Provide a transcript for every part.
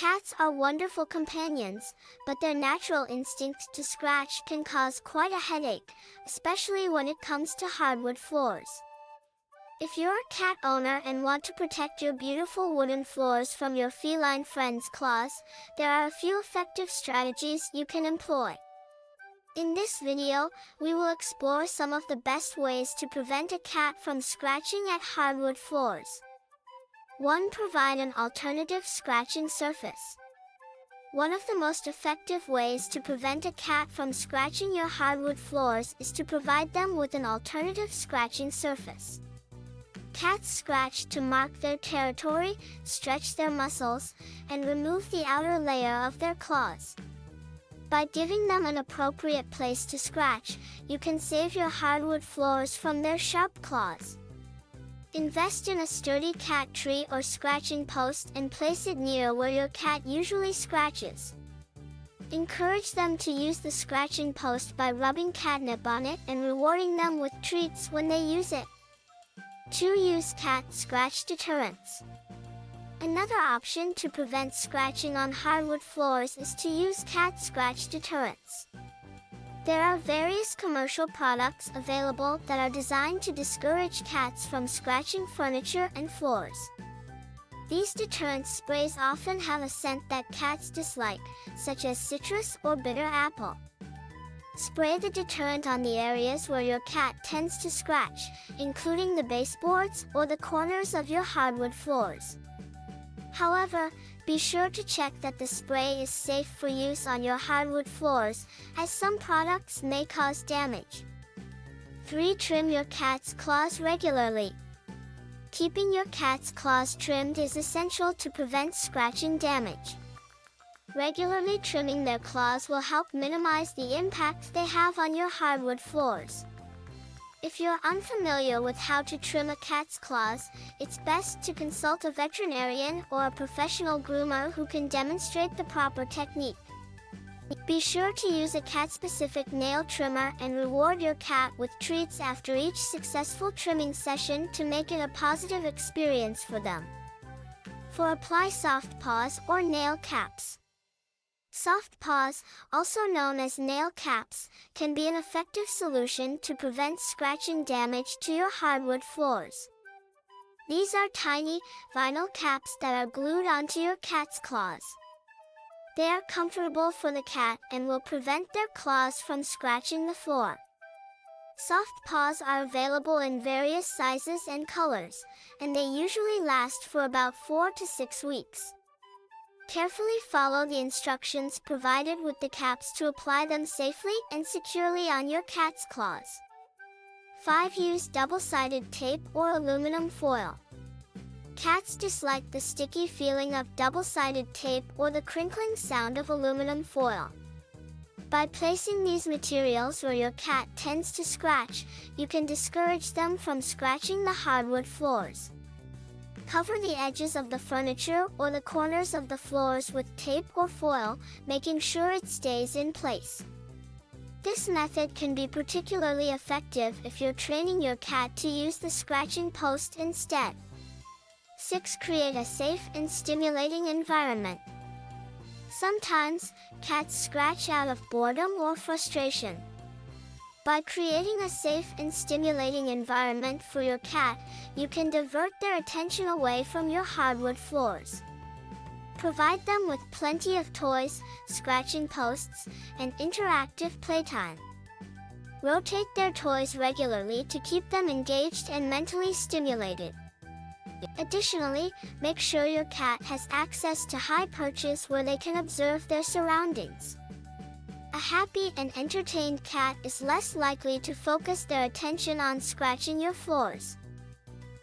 Cats are wonderful companions, but their natural instinct to scratch can cause quite a headache, especially when it comes to hardwood floors. If you're a cat owner and want to protect your beautiful wooden floors from your feline friends' claws, there are a few effective strategies you can employ. In this video, we will explore some of the best ways to prevent a cat from scratching at hardwood floors. 1. Provide an alternative scratching surface. One of the most effective ways to prevent a cat from scratching your hardwood floors is to provide them with an alternative scratching surface. Cats scratch to mark their territory, stretch their muscles, and remove the outer layer of their claws. By giving them an appropriate place to scratch, you can save your hardwood floors from their sharp claws. Invest in a sturdy cat tree or scratching post and place it near where your cat usually scratches. Encourage them to use the scratching post by rubbing catnip on it and rewarding them with treats when they use it. 2. Use cat scratch deterrents. Another option to prevent scratching on hardwood floors is to use cat scratch deterrents. There are various commercial products available that are designed to discourage cats from scratching furniture and floors. These deterrent sprays often have a scent that cats dislike, such as citrus or bitter apple. Spray the deterrent on the areas where your cat tends to scratch, including the baseboards or the corners of your hardwood floors. However, be sure to check that the spray is safe for use on your hardwood floors, as some products may cause damage. 3. Trim your cat's claws regularly. Keeping your cat's claws trimmed is essential to prevent scratching damage. Regularly trimming their claws will help minimize the impact they have on your hardwood floors. If you're unfamiliar with how to trim a cat's claws, it's best to consult a veterinarian or a professional groomer who can demonstrate the proper technique. Be sure to use a cat-specific nail trimmer and reward your cat with treats after each successful trimming session to make it a positive experience for them. 4. Apply soft paws or nail caps. Soft paws, also known as nail caps, can be an effective solution to prevent scratching damage to your hardwood floors. These are tiny, vinyl caps that are glued onto your cat's claws. They are comfortable for the cat and will prevent their claws from scratching the floor. Soft paws are available in various sizes and colors, and they usually last for about 4 to 6 weeks. Carefully follow the instructions provided with the caps to apply them safely and securely on your cat's claws. 5. Use double-sided tape or aluminum foil. Cats dislike the sticky feeling of double-sided tape or the crinkling sound of aluminum foil. By placing these materials where your cat tends to scratch, you can discourage them from scratching the hardwood floors. Cover the edges of the furniture or the corners of the floors with tape or foil, making sure it stays in place. This method can be particularly effective if you're training your cat to use the scratching post instead. 6. Create a safe and stimulating environment. Sometimes, cats scratch out of boredom or frustration. By creating a safe and stimulating environment for your cat, you can divert their attention away from your hardwood floors. Provide them with plenty of toys, scratching posts, and interactive playtime. Rotate their toys regularly to keep them engaged and mentally stimulated. Additionally, make sure your cat has access to high perches where they can observe their surroundings. A happy and entertained cat is less likely to focus their attention on scratching your floors.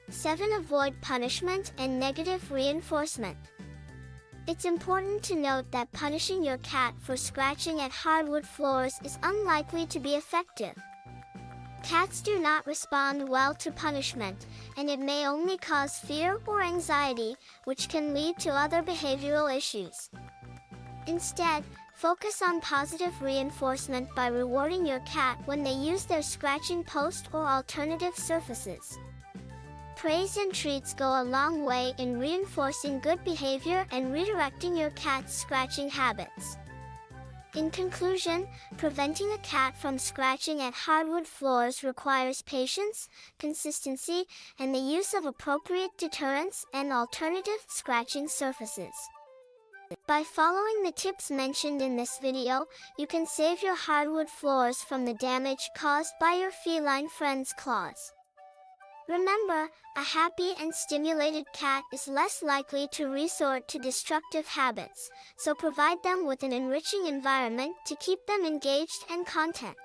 7. Avoid punishment and negative reinforcement. It's important to note that punishing your cat for scratching at hardwood floors is unlikely to be effective. Cats do not respond well to punishment, and it may only cause fear or anxiety, which can lead to other behavioral issues. Instead, focus on positive reinforcement by rewarding your cat when they use their scratching post or alternative surfaces. praise and treats go a long way in reinforcing good behavior and redirecting your cat's scratching habits. In conclusion, preventing a cat from scratching at hardwood floors requires patience, consistency, and the use of appropriate deterrents and alternative scratching surfaces. By following the tips mentioned in this video, you can save your hardwood floors from the damage caused by your feline friend's claws. Remember, a happy and stimulated cat is less likely to resort to destructive habits, so provide them with an enriching environment to keep them engaged and content.